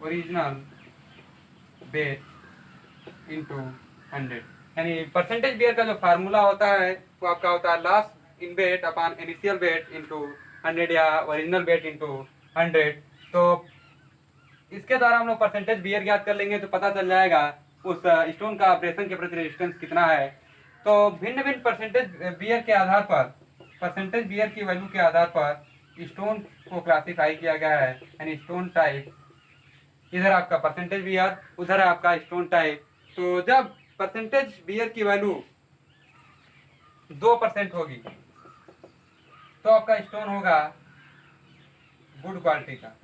original weight into 100। यानी परसेंटेज बियर का जो फार्मूला होता है वो आपका होता है loss in weight upon initial weight into 100 या ओरिजिनल वेट इंटू 100। तो इसके द्वारा हम लोग परसेंटेज बियर ज्ञात कर लेंगे तो पता चल जाएगा उस स्टोन का ऑपरेशन के प्रति रेजिस्टेंस कितना है। तो भिन्न भिन्न परसेंटेज बियर के आधार पर, परसेंटेज बियर की वैल्यू के आधार पर स्टोन को क्लासिफाई किया गया है। यानी स्टोन टाइप, इधर आपका परसेंटेज बियर, उधर है आपका स्टोन टाइप। तो जब परसेंटेज बियर की वैल्यू 2% होगी तो आपका स्टोन होगा गुड क्वालिटी का।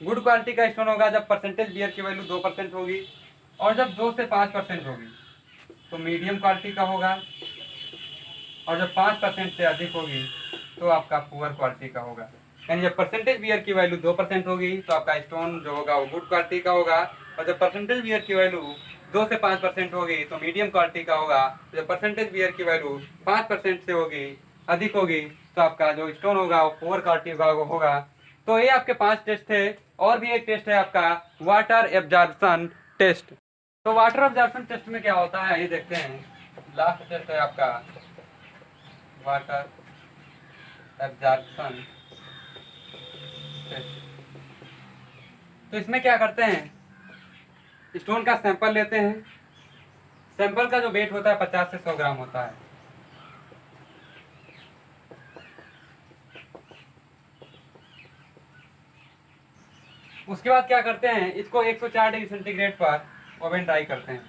गुड क्वालिटी का स्टोन होगा जब परसेंटेज बियर की वैल्यू 2% होगी, और जब 2 से 5% होगी तो मीडियम क्वालिटी का होगा, और जब 5% से अधिक होगी तो आपका पुअर क्वालिटी का होगा। यानी जब परसेंटेज बियर की वैल्यू 2% होगी तो आपका स्टोन जो होगा वो गुड क्वालिटी का होगा, और जब परसेंटेज बियर की वैल्यू 2 से 5% होगी तो मीडियम क्वालिटी का होगा। जब परसेंटेज बियर की वैल्यू 5% से होगी, अधिक होगी, तो आपका जो स्टोन होगा वो पुअर क्वालिटी का होगा। तो ये आपके 5 टेस्ट थे। और भी एक टेस्ट है आपका वाटर एब्जॉर्प्शन टेस्ट। तो वाटर एब्जॉर्प्शन टेस्ट में क्या होता है ये देखते हैं। लास्ट टेस्ट है आपका वाटर एब्जॉर्प्शन। तो इसमें क्या करते हैं, स्टोन का सैंपल लेते हैं। सैंपल का जो वेट होता है 50 से 100 ग्राम होता है। उसके बाद क्या करते हैं, इसको 104 डिग्री सेंटीग्रेड पर ओवन ड्राई करते हैं।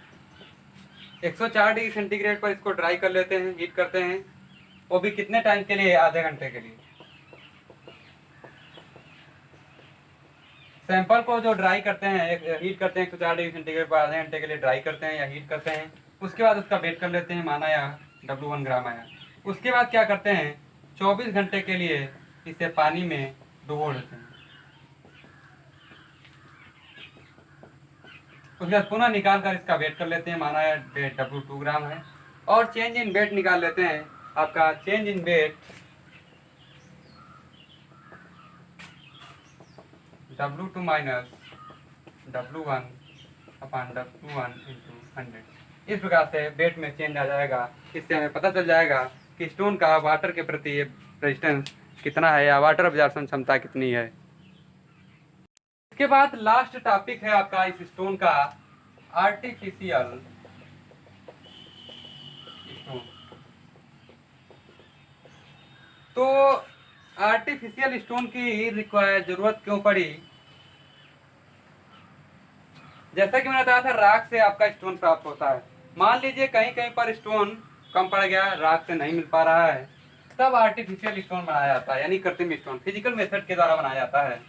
104 डिग्री सेंटीग्रेड पर इसको ड्राई कर लेते हैं, हीट करते हैं। वो भी कितने टाइम के लिए, आधे घंटे के लिए। सैंपल को जो ड्राई करते हैं, हीट करते हैं 104 डिग्री सेंटीग्रेड पर आधे घंटे के लिए ड्राई करते हैं या हीट करते हैं। उसके बाद उसका वेट कर लेते हैं, माना या W1 ग्राम आया। उसके बाद क्या करते हैं, 24 घंटे के लिए इसे पानी में डुबो देते हैं। उसके बाद पुनः निकाल कर इसका वेट कर लेते हैं, माना या वेट W2 ग्राम है। और चेंज इन वेट निकाल लेते हैं। आपका change in weight W2 minus W1 upon W1 into 100। इस प्रकार से वेट में चेंज आ जाएगा। इससे हमें पता चल जाएगा कि स्टोन का वाटर के प्रति रेजिस्टेंस कितना है या वाटर अब्जॉर्प्शन क्षमता कितनी है। इसके बाद लास्ट टॉपिक है आपका इस स्टोन का आर्टिफिशियल स्टोन। तो आर्टिफिशियल स्टोन की जरूरत क्यों पड़ी, जैसा कि मैंने बताया था राख से आपका स्टोन प्राप्त होता है। मान लीजिए कहीं कहीं पर स्टोन कम पड़ गया, राख से नहीं मिल पा रहा है, तब आर्टिफिशियल स्टोन बनाया जाता है, यानी कृत्रिम स्टोन फिजिकल मेथड के द्वारा बनाया जाता है।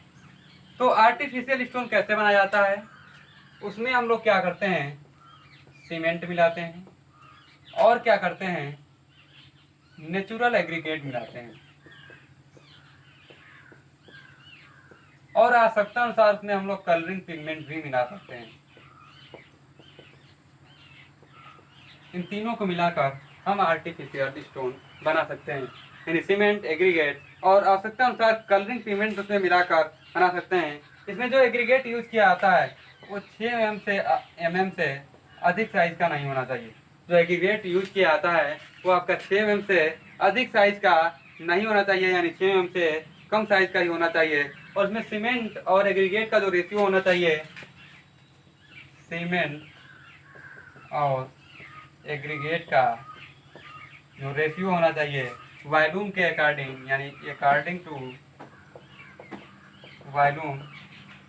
तो आर्टिफिशियल स्टोन कैसे बनाया जाता है, उसमें हम लोग क्या करते हैं, सीमेंट मिलाते हैं और क्या करते हैं, नेचुरल एग्रीगेट मिलाते हैं और आवश्यकता अनुसार उसमें हम लोग कलरिंग पिगमेंट भी मिला सकते हैं। इन तीनों को मिलाकर हम आर्टिफिशियल स्टोन बना सकते हैं, यानी सीमेंट, एग्रीगेट और आवश्यकता अनुसार कलरिंग पिगमेंट उसमें मिलाकर बना सकते हैं। इसमें जो एग्रीगेट यूज किया जाता है वो 6 mm से अधिक साइज का नहीं होना चाहिए। जो एग्रीगेट यूज किया जाता है वो आपका 6 mm से अधिक साइज का नहीं होना चाहिए, यानी 6 mm से कम साइज का ही होना चाहिए। और उसमें सीमेंट और एग्रीगेट का जो रेशियो होना चाहिए, सीमेंट और एग्रीगेट का जो रेशियो होना चाहिए वॉल्यूम के अकॉर्डिंग, यानी अकॉर्डिंग टू वॉल्यूम,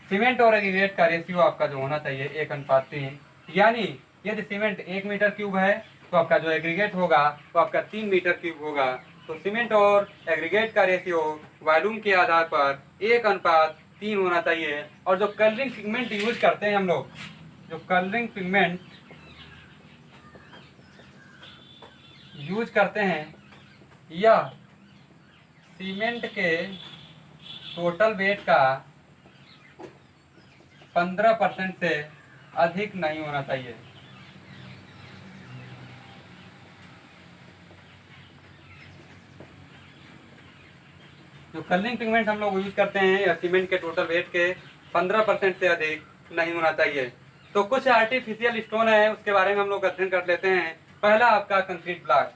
सीमेंट और एग्रीगेट का रेशियो आपका जो होना चाहिए 1:3। यानी यदि सीमेंट 1 मीटर क्यूब है तो आपका जो एग्रीगेट होगा वो आपका 3 मीटर क्यूब होगा। तो सीमेंट और एग्रीगेट का रेशियो वॉल्यूम के आधार पर 1:3 होना चाहिए। और जो कलरिंग पिगमेंट यूज करते हैं हम लोग, जो कलरिंग पिगमेंट यूज करते हैं, यह सीमेंट के टोटल वेट का 15% से अधिक नहीं होना चाहिए। जो कलरिंग पिगमेंट हम लोग यूज करते हैं या सीमेंट के टोटल वेट के 15% से अधिक नहीं होना चाहिए। तो कुछ आर्टिफिशियल स्टोन है उसके बारे में हम लोग अध्ययन कर लेते हैं। पहला आपका कंक्रीट ब्लॉक।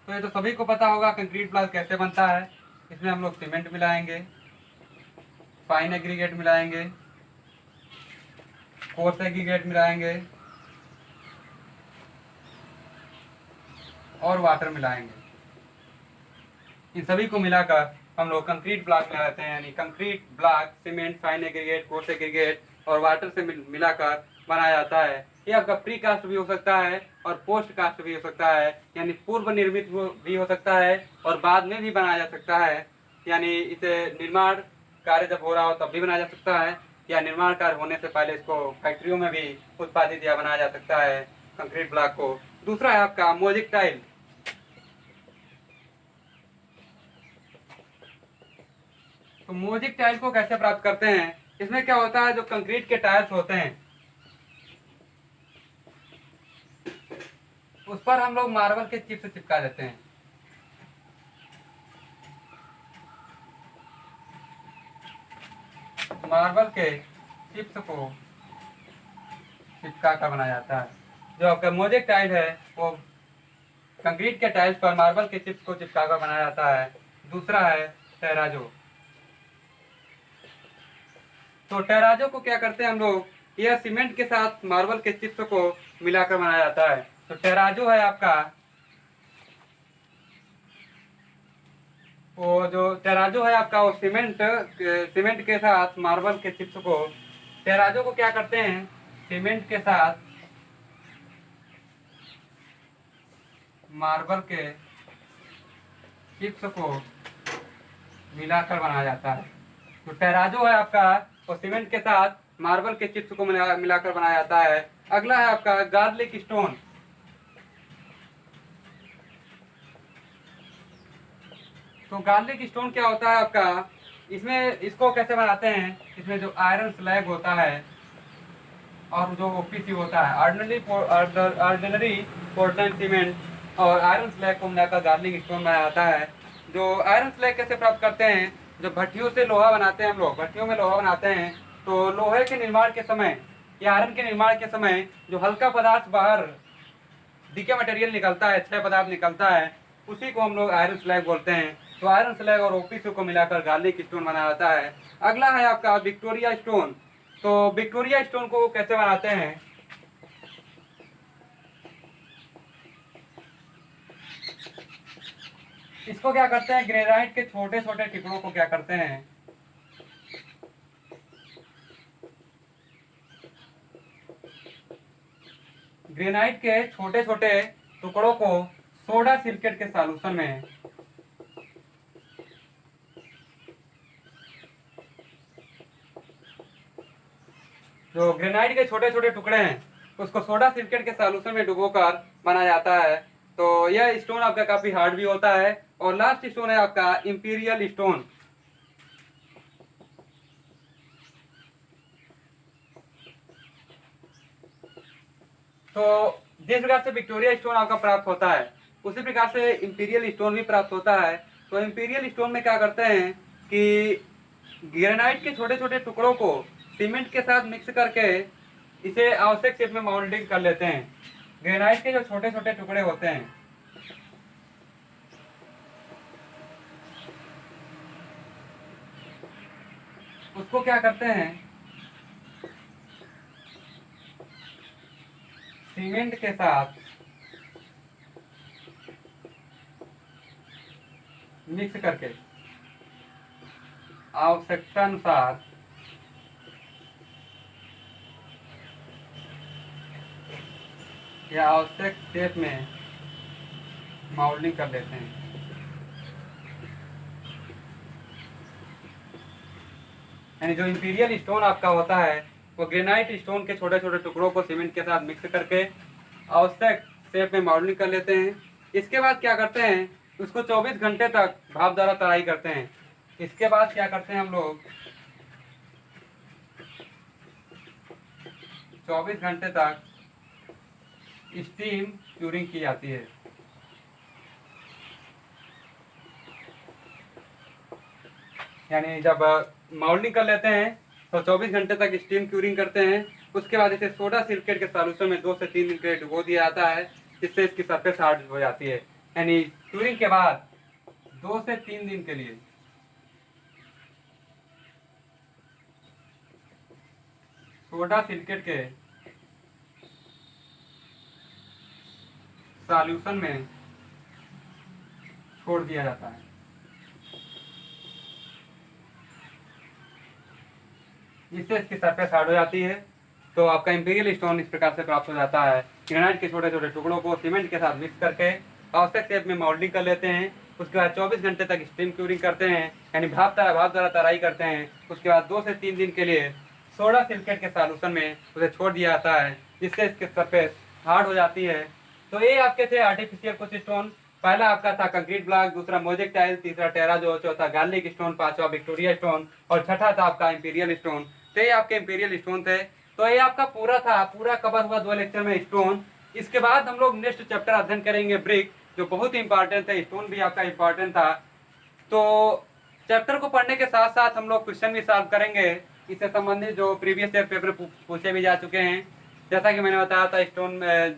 तो ये तो सभी को पता होगा कंक्रीट ब्लॉक कैसे बनता है। इसमें हम लोग सीमेंट मिलाएंगे, फाइन एग्रीगेट मिलाएंगे, कोर्स एग्रीगेट मिलाएंगे और वाटर मिलाएंगे। इन सभी को मिलाकर हम लोग कंक्रीट ब्लॉक मिलाते हैं, यानी concrete block cement, fine aggregate, coarse aggregate और वाटर से मिलाकर बनाया जाता है। ये आपका प्री कास्ट भी हो सकता है और पोस्ट कास्ट भी हो सकता है, यानी पूर्व निर्मित भी हो सकता है और बाद में भी बनाया जा सकता है। यानी इसे निर्माण कार्य जब हो रहा हो तब भी बनाया जा सकता है, या निर्माण कार्य होने से पहले इसको फैक्ट्रियों में भी उत्पादित या बनाया जा सकता है कंक्रीट ब्लॉक को। दूसरा है आपका मोज़ेक टाइल। तो मोज़ेक टाइल को कैसे प्राप्त करते हैं, इसमें क्या होता है, जो कंक्रीट के टाइल्स होते हैं उस पर हम लोग मार्बल के चिप्स चिपका देते हैं। मार्बल के चिप्स को चिपका कर बनाया जाता है। जो आपका मोजेक टाइल है वो कंक्रीट के टाइल्स पर मार्बल के चिप्स को चिपका कर बनाया जाता है। दूसरा है टेराजो। तो टेराजो को क्या करते हैं हम लोग, यह सीमेंट के साथ मार्बल के चिप्स को मिलाकर बनाया जाता है। तो टेराजो है आपका, वो जो टेराजो है आपका वो सीमेंट के साथ मार्बल के चिप्स को, टेराजो को क्या करते हैं, सीमेंट के साथ मार्बल के चिप्स को मिलाकर बनाया जाता है। तो टेराजो है आपका वो सीमेंट के साथ मार्बल के चिप्स को मिलाकर बनाया जाता है। अगला है आपका गार्लिक स्टोन। तो गार्लिक स्टोन क्या होता है आपका, इसमें इसको कैसे बनाते हैं, इसमें जो आयरन स्लैग होता है और जो ओपीसी होता है, ऑर्डिनरी पोर्टलैंड सीमेंट और आयरन स्लैग को मिलाकर गार्लिक स्टोन बनाया जाता है। जो आयरन स्लैग कैसे प्राप्त करते हैं, जो भट्टियों से लोहा बनाते हैं हम लोग, भट्टियों में लोहा बनाते हैं, तो लोहे के निर्माण के समय या आयरन के निर्माण के समय जो हल्का पदार्थ बाहर डीके मटेरियल निकलता है, क्षय पदार्थ निकलता है, उसी को हम लोग आयरन स्लैग बोलते हैं। तो आयरन स्लैग और ओपीसी को मिलाकर गार्लिक स्टोन बनाया जाता है। अगला है आपका विक्टोरिया स्टोन। तो विक्टोरिया स्टोन को कैसे बनाते हैं, इसको क्या करते हैं, ग्रेनाइट के छोटे छोटे टुकड़ों को क्या करते हैं, ग्रेनाइट के छोटे छोटे टुकड़ों को सोडा सिलिकेट के सॉल्यूशन में, जो ग्रेनाइट के छोटे छोटे टुकड़े हैं उसको सोडा सिलिकेट के सॉल्यूशन में डुबोकर बनाया जाता है। तो यह स्टोन आपका काफी हार्ड भी होता है। और लास्ट स्टोन है आपका इंपीरियल स्टोन। तो जिस प्रकार से विक्टोरिया स्टोन आपका प्राप्त होता है उसी प्रकार से इंपीरियल स्टोन भी प्राप्त होता है। तो इंपीरियल स्टोन में क्या करते हैं कि ग्रेनाइट के छोटे छोटे टुकड़ों को सीमेंट के साथ मिक्स करके इसे आवश्यक शेप में माउल्डिंग कर लेते हैं। ग्रेनाइट के जो छोटे छोटे टुकड़े होते हैं उसको क्या करते हैं, सीमेंट के साथ मिक्स करके आवश्यकता अनुसार या आवश्यक शेप में माउल्डिंग कर लेते हैं। यानी जो इंपीरियल स्टोन आपका होता है वो ग्रेनाइट स्टोन के छोटे छोटे टुकड़ों को सीमेंट के साथ मिक्स करके आवश्यक शेप में माउल्डिंग कर लेते हैं। इसके बाद क्या करते हैं, उसको 24 घंटे तक भाप द्वारा तराई करते हैं। इसके बाद क्या करते हैं हम लोग, 24 घंटे तक स्टीम क्यूरिंग की जाती है। यानी जब माउल्डिंग कर लेते हैं तो 24 घंटे तक स्टीम क्यूरिंग करते हैं। उसके बाद इसे सोडा सिलिकेट के सॉल्यूशन में 2 से 3 दिन के लिए डुबो दिया जाता है, जिससे इसकी सरफेस हार्ड हो जाती है। यानी क्यूरिंग के बाद 2 से 3 दिन के लिए सोडा सिलिकेट के सॉल्यूशन में छोड़ दिया जाता है, जिससे इसकी सरफेस हार्ड हो जाती है। तो आपका इंपीरियल स्टोन इस प्रकार से प्राप्त हो जाता है। ग्रेनाइट के छोटे छोटे टुकड़ों को सीमेंट के साथ मिक्स करके आवश्यक शेप में मोल्डिंग कर लेते हैं। उसके बाद 24 घंटे तक स्टीम क्यूरिंग करते हैं, यानी भाप द्वारा तराई करते हैं। उसके बाद 2 से 3 दिन के लिए सोडा सिलिकेट के सॉल्यूशन में उसे छोड़ दिया जाता है, जिससे इसकी सरफेस हार्ड हो जाती है। तो ये आपके थे आर्टिफिशियल कुछ स्टोन। पहला आपका था कंक्रीट ब्लॉक, दूसरा मोजेक टाइल, तीसरा टेराजो, चौथा गार्लिक स्टोन, पांचवा विक्टोरिया स्टोन और छठा था आपका इंपीरियल स्टोन। तो ये आपके इंपीरियल स्टोन थे। तो ये आपका पूरा कवर हुआ 2 लेक्चर में स्टोन। इसके बाद हम लोग नेक्स्ट चैप्टर अध्ययन करेंगे ब्रिक, जो बहुत ही इंपॉर्टेंट है। स्टोन भी आपका इंपॉर्टेंट था। तो चैप्टर को पढ़ने के साथ साथ हम लोग क्वेश्चन भी सॉल्व करेंगे, इससे संबंधित जो प्रीवियस ईयर पेपर पूछे भी जा चुके हैं। जैसा कि मैंने बताया था स्टोन में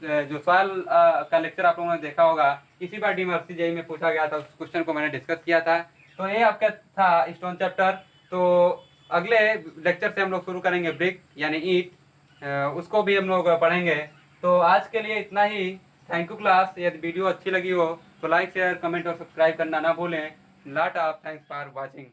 जो सवाल का लेक्चर आप लोगों ने देखा होगा, इसी बार डीएमआरसी जेई में पूछा गया था, उस क्वेश्चन को मैंने डिस्कस किया था। तो ये आपका था स्टोन चैप्टर। तो अगले लेक्चर से हम लोग शुरू करेंगे ब्रिक यानी ईंट, उसको भी हम लोग पढ़ेंगे। तो आज के लिए इतना ही। Thank you class. यदि वीडियो अच्छी लगी हो तो लाइक शेयर कमेंट और सब्सक्राइब करना ना भूलें। Lot of thanks for watching.